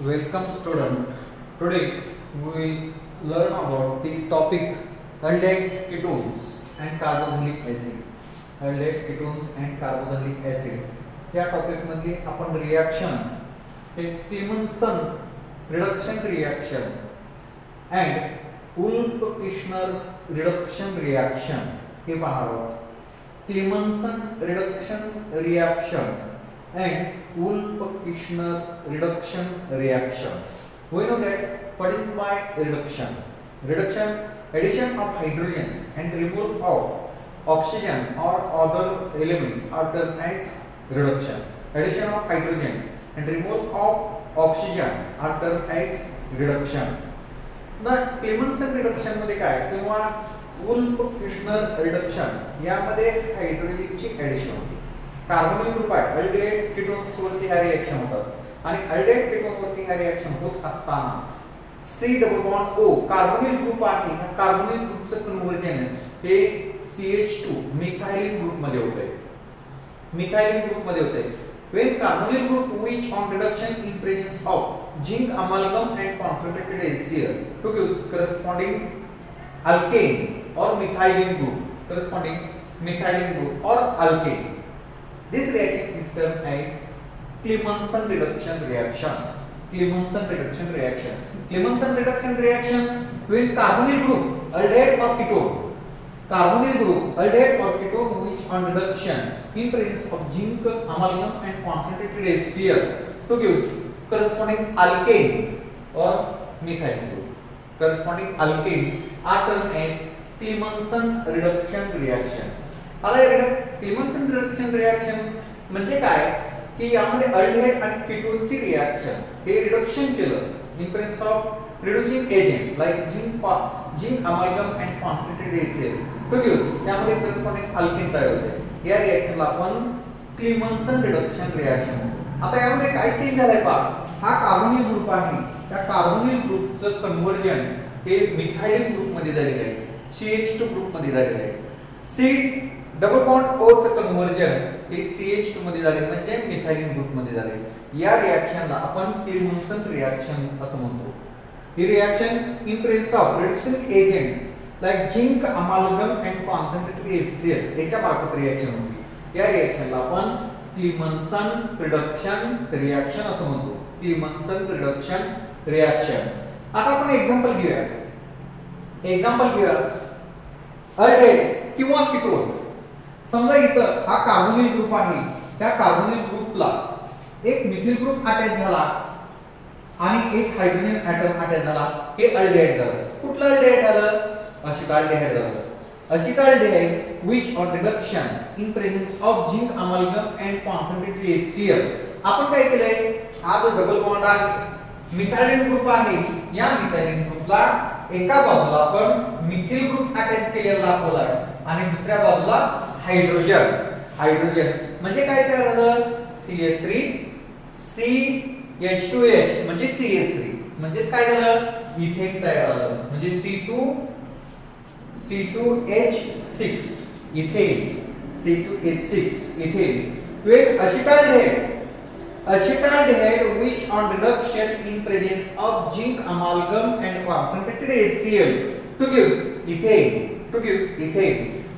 Welcome student. Today we will learn about the topic aldehydes, ketones and carboxylic acid. Aldehyde, ketones and carboxylic acid. या topic मध्ये आपण reaction हे Clemmensen reduction reaction and Wolff-Kishner reduction reaction हे पाहणार आहोत. Clemmensen reduction reaction and Wolff-Kishner reduction reaction. We know that what is by reduction? Reduction, addition of hydrogen and removal of oxygen or other elements are termed as reduction. Addition of hydrogen and removal of oxygen are termed as reduction. ना क्लेमन्सन reduction मध्ये काय किंवा Wolff-Kishner reduction यामध्ये हायड्रोजनची addition होते. Carbonyl group आहे aldehyde ketones वरती हा reaction होतात आणि अल्डिहाइड कीटोन वरती हा रिएक्शन होत असताना C double bond O carbonyl group आहे या कार्बोनिल ग्रुपचं कन्वर्जन हे CH2 मिथाइलिन ग्रुप मध्ये होतंय. मिथाइलिन ग्रुप मध्ये होतंय. When carbonyl group which on reduction in presence of zinc amalgam and concentrated HCl to give corresponding alkane or methylene group corresponding methylene group or alkane. This reaction is termed as Clemmensen reduction reaction. Clemmensen reduction reaction. Clemmensen reduction reaction when carbonyl group aldehyde or ketone. Carbonyl group aldehyde or ketone which on reduction in presence of zinc amalgam and concentrated HCl to give corresponding alkane or methyl group. Corresponding alkane are termed as Clemmensen reduction reaction. आता क्लेमन्सन reduction reaction म्हणजे काय की यामध्ये aldehyde आणि कीटोनची reaction हे reduction केलं in presence of reducing agent like zinc amalgam and concentrated HCl to give यामध्ये करस्पॉन्डिंग अल्केन तयार होते. या रिएक्शनला आपण क्लेमन्सन रिडक्शन रिएक्शन म्हणतो. आता यामध्ये काय चेंज झालाय पहा हा कार्बोनिल ग्रुप आहे त्या कार्बोनिल ग्रुपचं कन्वर्जन हे मिथाइलिन ग्रुप मध्ये झालेलं आहे CH2 ग्रुप मध्ये झालेलं आहे. C डबल बॉन्ड O चं कन्वर्जन हे CH2 मध्ये झाले म्हणजे मिथाइलिन ग्रुप मध्ये झाले. या रिएक्शनला आपण क्लेमन्सन रिएक्शन असं म्हणतो. ही reaction in presence of reducing agent like zinc amalgam and concentrated HCl याच्या मार्फत रिएक्शन होते. या रिएक्शनला आपण क्लेमन्सन रिडक्शन रिएक्शन असं म्हणतो. क्लेमन्सन रिडक्शन रिएक्शन. आता आपण एक्झाम्पल घेऊया. अल्डिहाइड किंवा कीटोन. समजा इथं हा कार्बोनिल ग्रुप आहे त्या कार्बोनिल ग्रुपला एक मिथिल ग्रुप अटॅच झाला आणि एक हायड्रोजन ऍटम अटॅच झाला हे अल्डिहाइड झालं. कुठलं अल्डिहाइड झालं? असिटाल्डिहाइड झालं. असिटाल्डिहाइड which on reduction in presence of zinc amalgam and concentrated HCl आपण काय केलंय हा जो डबल बॉन्ड आहे मिथाइलिन ग्रुप आहे या मिथाइलिन ग्रुपला एका बाजूला आपण मिथिल ग्रुप अटॅच केलेला दाखवलाय आणि दुसऱ्या बाजूला हायड्रोजन म्हणजे काय तयार झालं CH3 CH2H म्हणजे CH3 म्हणजे काय झालं इथेन तयार झालं म्हणजे C2H6 ethane C2H6 ethane when acetaldehyde which on reduction in presence of zinc amalgam and concentrated HCl to gives ethane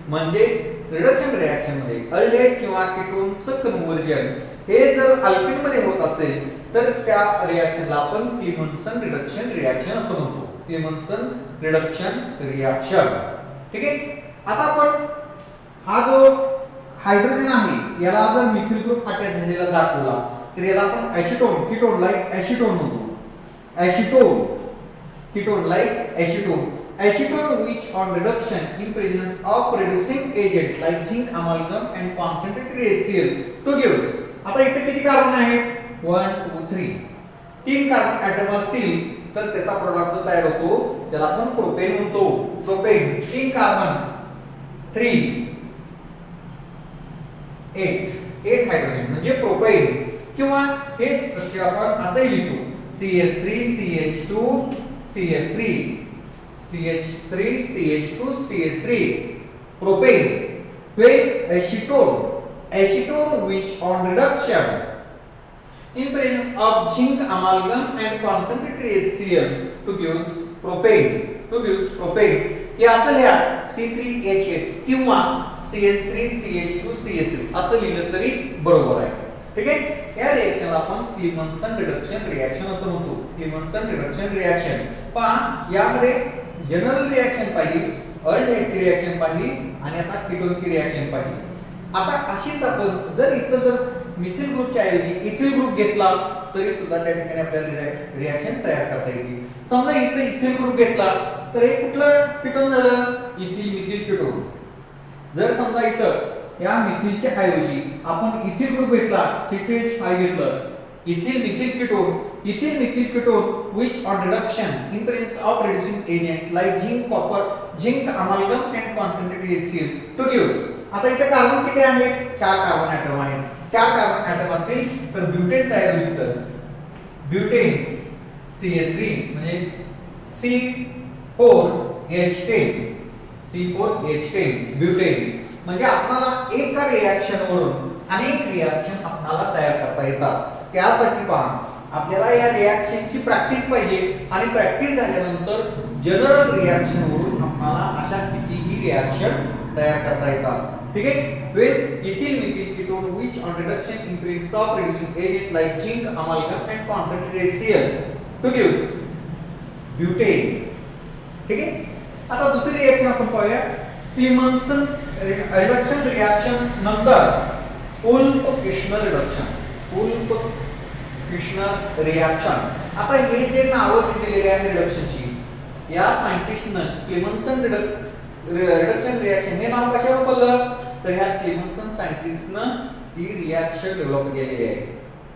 म्हणजेच रिडक्शन रिएक्शन मध्ये अल्डिहाइड किंवा कीटोनचं कन्वर्जन हे जर अल्केन मध्ये होत असेल तर त्या रिएक्शनला आपण क्लेमन्सन रिडक्शन रिएक्शन असं म्हणतो. क्लेमन्सन रिडक्शन रिएक्शन. ठीक आहे. आता आपण हा जो हायड्रोजन आहे याला जर मिथिल ग्रुप अटॅच झालेला दाखवला तर याला आपण कीटोन लाइक एसिटोन म्हणतो. Ketone like acetone which on reduction in presence of reducing agent like zinc amalgam and concentrated HCl to gives. आता इथे किती कार्बन आहेत 1 2 3 तीन कार्बन ऍटम असतील तर त्याचा प्रोडक्ट जो तयार होतो त्याला आपण प्रोपेन म्हणतो. प्रोपेन तीन कार्बन 3 8 हायड्रोजन म्हणजे प्रोपेन किंवा हेच स्ट्रक्चर आपण असे लिहितो CH3 CH2 CH3 CH3 CH2 CH3 propane when acetone which on reduction in presence of zinc amalgam and concentrated HCl to gives propane हे असं लिहा C3H8 किंवा CH3CH2CH3 असं लिहिलं तरी बरोबर आहे. ठीक आहे. या रिएक्शनला आपण क्लेमन्सन रिडक्शन रिएक्शन असं म्हणतो. क्लेमन्सन रिडक्शन रिएक्शन पहा यामध्ये जनरल रिएक्शन पाहिली, अल्डिहाइडची रिएक्शन पाहिली आणि आता कीटोनची रिएक्शन पाहिली. आता अशीच आपण जर इथं जर मिथिल ग्रुपच्या ऐवजी इथिल ग्रुप घेतला तरी सुद्धा त्या ठिकाणी आपल्याला रिएक्शन तयार करता येईल. समजा इथं इथिल ग्रुप घेतला तर हे कुठलं कीटोन झालं? Ethyl methyl ketone. जर समजा इथं या मिथिलच्या ऐवजी आपण इथिल ग्रुप घेतला C2H5 घेतलं ethyl methyl ketone which on reduction in presence of reducing agent like zinc copper zinc amalgam and concentrated HCl to gives. आता इथे कार्बन किती आहेत? 4 कार्बन ऍटम आहेत. 4 कार्बन ऍटम असतील तर ब्युटेन तयार होईल. तर ब्युटेन CH3 म्हणजे C4H10 ब्युटेन. म्हणजे आपल्याला एका रिएक्शन वरून अनेक रिएक्शन आपल्याला तयार करता येतात. त्यासाठी पहा आपल्याला या रिएक्शनची प्रॅक्टिस पाहिजे आणि प्रॅक्टिस झाल्यानंतर जनरल रिएक्शन वरून आपल्याला अशा कितीही रिएक्शन तयार करता येतात. ठीक आहे. when ethyl methyl ketone which on reduction in presence of reducing agent like zinc amalgam and concentrated HCl to gives butane. ठीक आहे. आता दुसरी रिएक्शन आपण पाहूया क्लेमन्सन रिडक्शन रिएक्शन नंतर उल्फ-किर्शनर रिएक्शन. आता हे जे नावं दिलेले आहे रिडक्शनची या सायंटिस्टनं क्लेमन्सन रिडक्शन रिएक्शन हे नाव कशावर पडलं तर ह्या क्लेमन्सन सायंटिस्टनं ती रिएक्शन डेव्हलप केलेली आहे,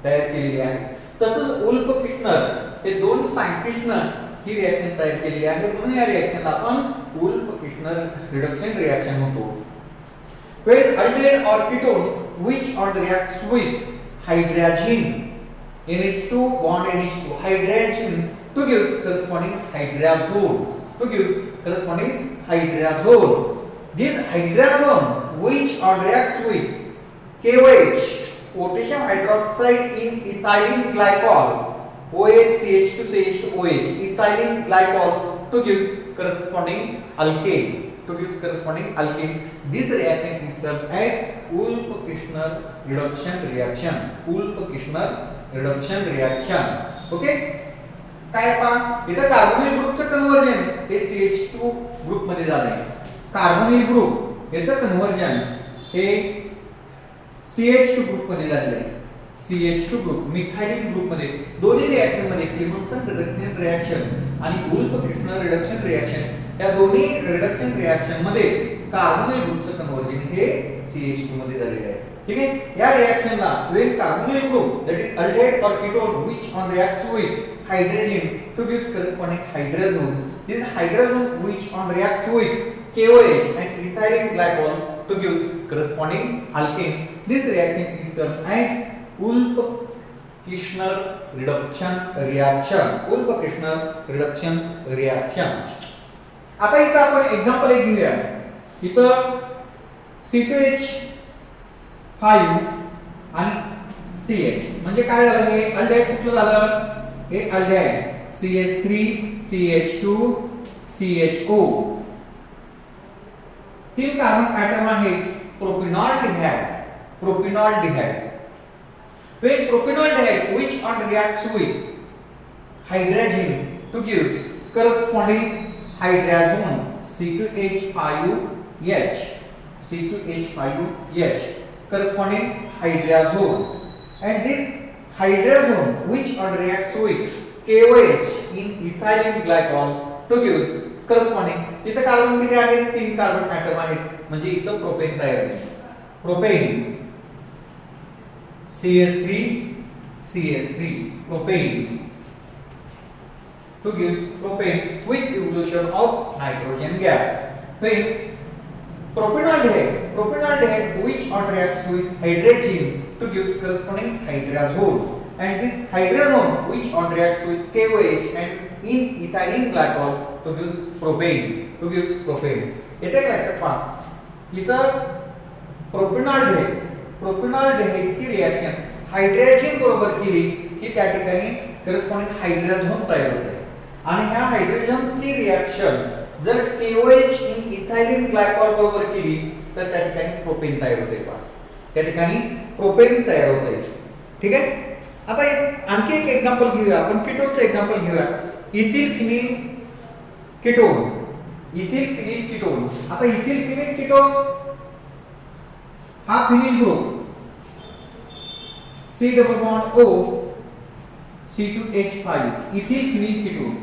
तयार केलेली आहे. तसंच उल्फ-किर्शनर हे दोन सायंटिस्टनं ही रिएक्शन तयार केलेली आहे. म्हणून या रिएक्शनला आपण उल्फ-किर्शनर रिडक्शन रिएक्शन म्हणतो. when aldehyde or ketone which on reacts with hydrazine NH2 bond NH2 hydrazine to gives corresponding hydrazole. This hydrazone which on reacts with KOH potassium hydroxide in ethylene glycol OHCH2CH2OH ethylene glycol to gives corresponding alkane. This reaction is termed as Wolff-Kishner reduction reaction. Okay. काय पहा इथं carbonyl ग्रुपचं conversion हे CH2 group मध्ये झालंय. Carbonyl group याचं conversion हे CH2 group मध्ये झालेलं आहे. CH2 ग्रुप मिथाइलिन ग्रुप मध्ये दोन्ही रिएक्शन मध्ये क्लेमन्सन रिडक्शन रिएक्शन आणि वुल्फ-किर्शनर रिडक्शन रिएक्शन या दोन्ही रिडक्शन रिएक्शन मध्ये कार्बोनिल ग्रुपचं कन्वर्जन हे CH2 मध्ये झालेलं आहे. ठीक आहे. या रिएक्शनला when carbonyl group that is aldehyde or ketone which on reacts with hydrazine to gives corresponding hydrazone. This hydrazone which on reacts with KOH and ethylene glycol to gives corresponding alkane. This reaction is termed as Wolff-Kishner reduction reaction. आता इथं आपण example एक घेऊया. इथं C2H5 आणि CH म्हणजे काय झालं हे अल्डिहाइड कुठलं झालं हे अल्डिहाइड CH3 CH2 CHO. तीन कार्बन ऍटम आहेत प्रोपिनॉल्डिहाइड. when propanoldehyde which on reacts with hydrazine to gives corresponding hydrazone C2H5H corresponding hydrazone, and this hydrazone which on reacts with KOH in ethylene glycol to gives corresponding. इथं carbon किती आहेत? 3 carbon atom आहेत म्हणजे इथं propane तयार होईल. Propane CH3 propane to gives propane with evolution of nitrogen gas. When propanoldehyde which on reacts with hydrazine to gives corresponding hydrazole, and this hydrazone which on reacts with KOH and in ethylene glycol to gives propane. येथे लक्षात पहा इथं प्रोपेनॉल्डेहाइड ची reaction hydrogen बरोबर केली की त्या ठिकाणी करस्पॉन्डिंग हायड्रोजन तयार होते आणि ह्या हायड्रोजनची रिएक्शन जर KOH इन इथायलिन ग्लायकॉल बरोबर केली तर त्या ठिकाणी प्रोपेन तयार होते पहा त्या ठिकाणी प्रोपेन तयार होते ठीक आहे आता आणखी एक एक्झाम्पल घेऊया आपण कीटोनचं एक्झाम्पल घेऊया इथिल फिनिल कीटोन आता इथिल फिनिल कीटोन हा phenyl group C double bond O C2H5 ethyl phenyl ketone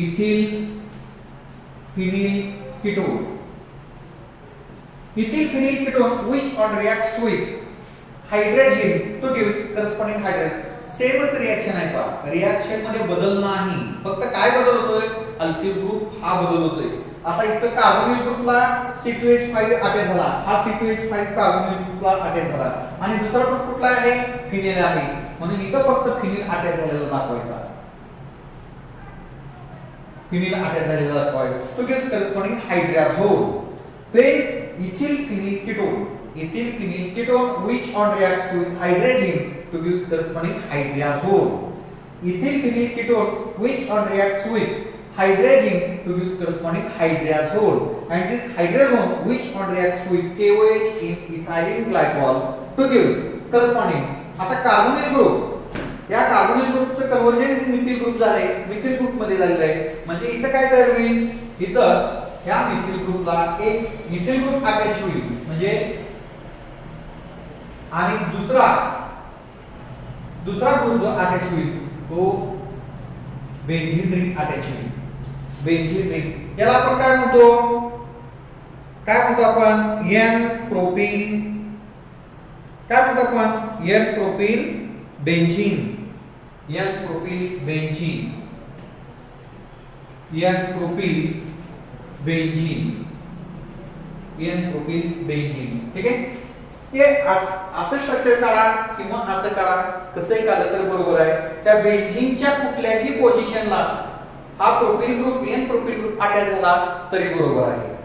ethyl phenyl ketone which on reacts with hydrogen to gives corresponding hydrogen सेमच रिएक्शन आहे पहा reaction मध्ये बदल नाही फक्त काय बदल होतोय अल्किल ग्रुप हा बदल होतोय आता इथं कार्बोनिल ग्रुपला C2H5 अटॅच झाला हा C2H5 कार्बोनिल ग्रुपला अटॅच झाला आणि दुसरा ग्रुप कुठला आहे फिनिल आहे म्हणून इथं फक्त फिनिल अटॅच झालेला दाखवायचा फिनिल अटॅच झालेला दाखवायचा तो gives corresponding hydrogen when ethyl phenyl ketone which on reacts with hydrogen to gives corresponding hydrazone ethyl phenyl ketone which on reacts with hydrogen to gives corresponding hydrazone and this hydrazone which on reacts with KOH in ethylene glycol to gives corresponding आता carbonyl group या carbonyl ग्रुपचं conversion methyl group झाले methyl group मध्ये झालेलं आहे म्हणजे इथं काय तयार होईल इथं ह्या मिथिल ग्रुपला एक मिथिल ग्रुप अटॅच होईल म्हणजे आणि दुसरा ग्रुप जो अटॅच होईल तो बेंझिन रिंग अटॅच होईल बेंझिन रिंग याला आपण काय म्हणतो आपण एन प्रोपिल बेंझिन ठीक आहे हे असं स्ट्रक्चर काढा किंवा असं काढा कसंही काढलं तर बरोबर आहे त्या बेंझिनच्या कुठल्याही पोझिशनला हा propyl group N propyl group attach झाला तरी बरोबर आहे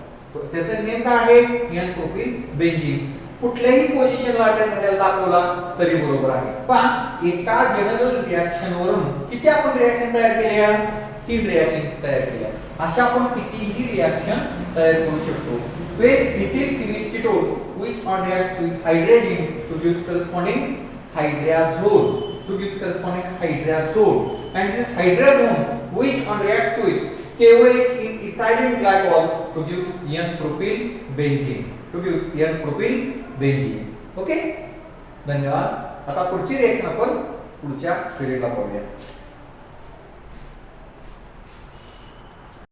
त्याचं नेम काय आहे एन प्रोपिल बेंझिन कुठल्याही पोझिशनला अटॅच झालेला दाखवला तरी बरोबर आहे पहा एका जनरल रिएक्शन वरून किती आपण रिएक्शन तयार केल्या 3 रिएक्शन तयार केल्या अशा आपण कितीही रिएक्शन तयार करू शकतो when ethyl phenyl ketone which on reacts with hydrogen to gives corresponding hydrazone and this hydrazone which on reacts with KOH in ethylene glycol to gives N-propyl benzene okay धन्यवाद आता पुढची रिएक्शन आपण पुढच्या पिरियडला पाहूया